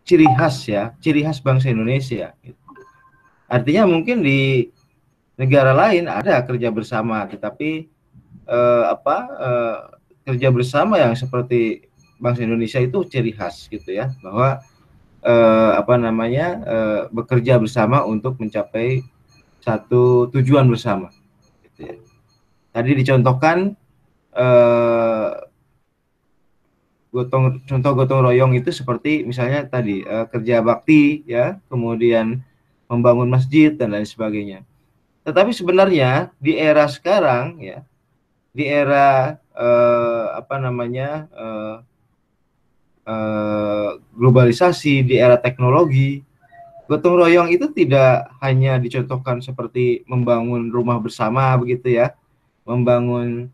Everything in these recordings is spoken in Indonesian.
ciri khas ya, ciri khas bangsa Indonesia. Artinya mungkin di negara lain ada kerja bersama, tetapi kerja bersama yang seperti bangsa Indonesia itu ciri khas gitu ya, bahwa bekerja bersama untuk mencapai satu tujuan bersama. Gitu ya. Tadi dicontohkan contoh gotong royong itu seperti misalnya tadi kerja bakti ya, kemudian membangun masjid dan lain sebagainya. Tetapi sebenarnya di era sekarang ya, di era globalisasi, di era teknologi, gotong royong itu tidak hanya dicontohkan seperti membangun rumah bersama begitu ya, membangun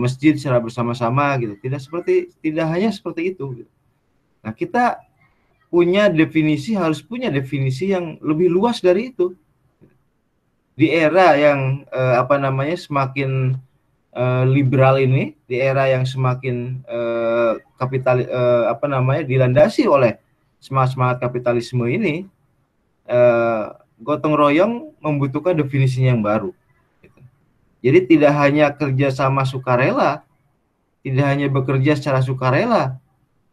masjid secara bersama-sama gitu. Tidak hanya seperti itu. Nah, kita harus punya definisi yang lebih luas dari itu. Di era yang semakin liberal ini, di era yang semakin dilandasi oleh semangat kapitalisme ini, gotong royong membutuhkan definisinya yang baru. Jadi tidak hanya kerja sama sukarela, tidak hanya bekerja secara sukarela,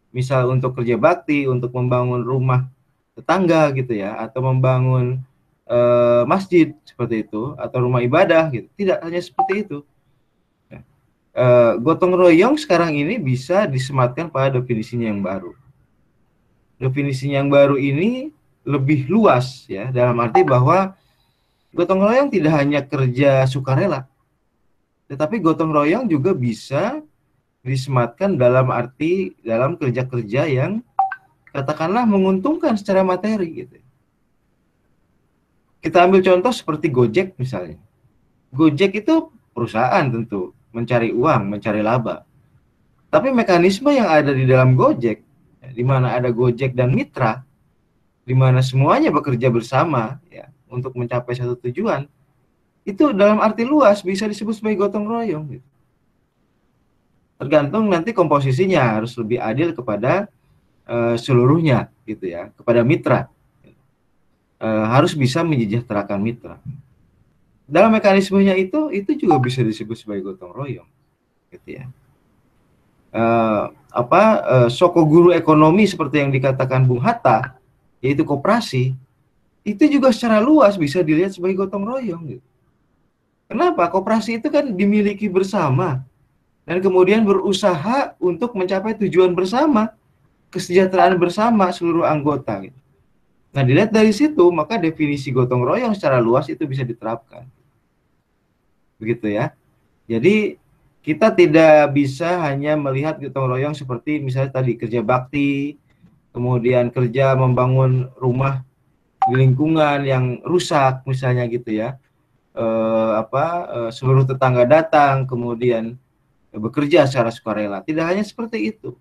misal untuk kerja bakti, untuk membangun rumah tetangga gitu ya, atau membangun masjid seperti itu, atau rumah ibadah gitu. Tidak hanya seperti itu. Gotong royong sekarang ini bisa disematkan pada definisinya yang baru. Definisinya yang baru ini lebih luas ya, dalam arti bahwa gotong royong tidak hanya kerja sukarela, tetapi gotong royong juga bisa disematkan dalam kerja-kerja yang katakanlah menguntungkan secara materi gitu. Kita ambil contoh seperti Gojek misalnya. Gojek itu perusahaan tentu mencari uang, mencari laba. Tapi mekanisme yang ada di dalam Gojek, di mana ada Gojek dan mitra, di mana semuanya bekerja bersama ya untuk mencapai satu tujuan, itu dalam arti luas bisa disebut sebagai gotong royong. Gitu. Tergantung nanti komposisinya, harus lebih adil kepada seluruhnya, gitu ya, kepada mitra. Harus bisa menyejahterakan mitra. Dalam mekanismenya itu juga bisa disebut sebagai gotong royong, gitu ya. Soko guru ekonomi seperti yang dikatakan Bung Hatta, yaitu koperasi, itu juga secara luas bisa dilihat sebagai gotong royong. Gitu. Kenapa? Koperasi itu kan dimiliki bersama dan kemudian berusaha untuk mencapai tujuan bersama, kesejahteraan bersama seluruh anggota. Gitu. Nah, dilihat dari situ, maka definisi gotong royong secara luas itu bisa diterapkan. Begitu ya. Jadi, kita tidak bisa hanya melihat gotong royong seperti misalnya tadi kerja bakti, kemudian kerja membangun rumah di lingkungan yang rusak misalnya gitu ya. Seluruh tetangga datang, kemudian bekerja secara sukarela. Tidak hanya seperti itu.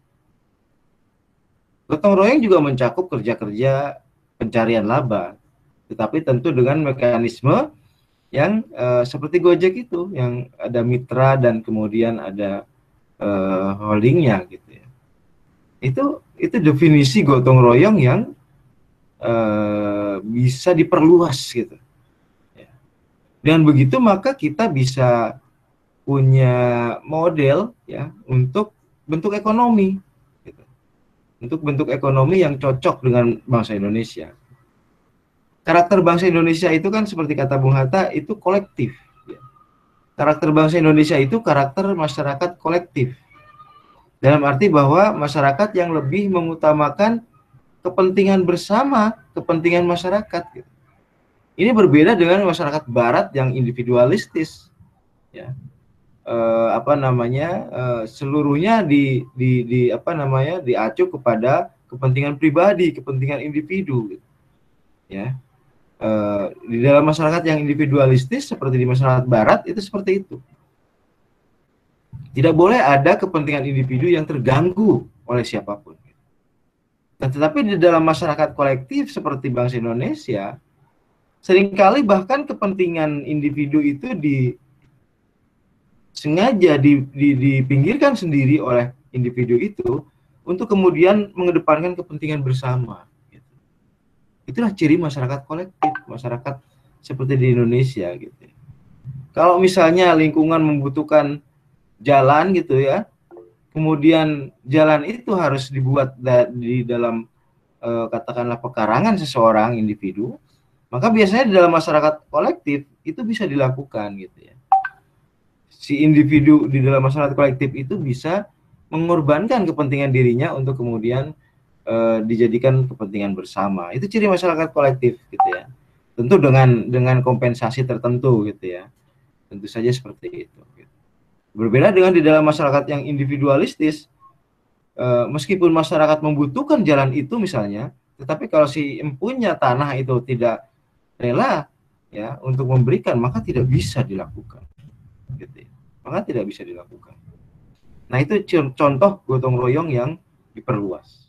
Gotong royong juga mencakup kerja-kerja pencarian laba, tetapi tentu dengan mekanisme yang seperti Gojek itu, yang ada mitra dan kemudian ada holdingnya gitu ya. Itu definisi gotong royong yang bisa diperluas gitu. Ya. Dengan begitu maka kita bisa punya model ya untuk bentuk ekonomi, gitu. Untuk bentuk ekonomi yang cocok dengan bangsa Indonesia. Karakter bangsa Indonesia itu kan seperti kata Bung Hatta itu kolektif. Ya. Karakter bangsa Indonesia itu karakter masyarakat kolektif. Dalam arti bahwa masyarakat yang lebih mengutamakan kepentingan bersama, kepentingan masyarakat. Gitu. Ini berbeda dengan masyarakat Barat yang individualistis. Ya. Seluruhnya diacu kepada kepentingan pribadi, kepentingan individu. Gitu. Ya. Di dalam masyarakat yang individualistis seperti di masyarakat Barat itu seperti itu. Tidak boleh ada kepentingan individu yang terganggu oleh siapapun. Nah, tetapi di dalam masyarakat kolektif seperti bangsa Indonesia, seringkali bahkan kepentingan individu itu sengaja dipinggirkan sendiri oleh individu itu untuk kemudian mengedepankan kepentingan bersama. Gitu. Itulah ciri masyarakat kolektif, masyarakat seperti di Indonesia gitu. Kalau misalnya lingkungan membutuhkan jalan gitu ya, kemudian jalan itu harus dibuat di dalam katakanlah pekarangan seseorang individu, maka biasanya di dalam masyarakat kolektif itu bisa dilakukan gitu ya. Si individu di dalam masyarakat kolektif itu bisa mengorbankan kepentingan dirinya untuk kemudian dijadikan kepentingan bersama. Itu ciri masyarakat kolektif gitu ya. Tentu dengan kompensasi tertentu gitu ya. Tentu saja seperti itu. Berbeda dengan di dalam masyarakat yang individualistis, meskipun masyarakat membutuhkan jalan itu misalnya, tetapi kalau si empunya tanah itu tidak rela ya untuk memberikan, maka tidak bisa dilakukan. Gitu ya. Maka tidak bisa dilakukan. Nah itu contoh gotong royong yang diperluas.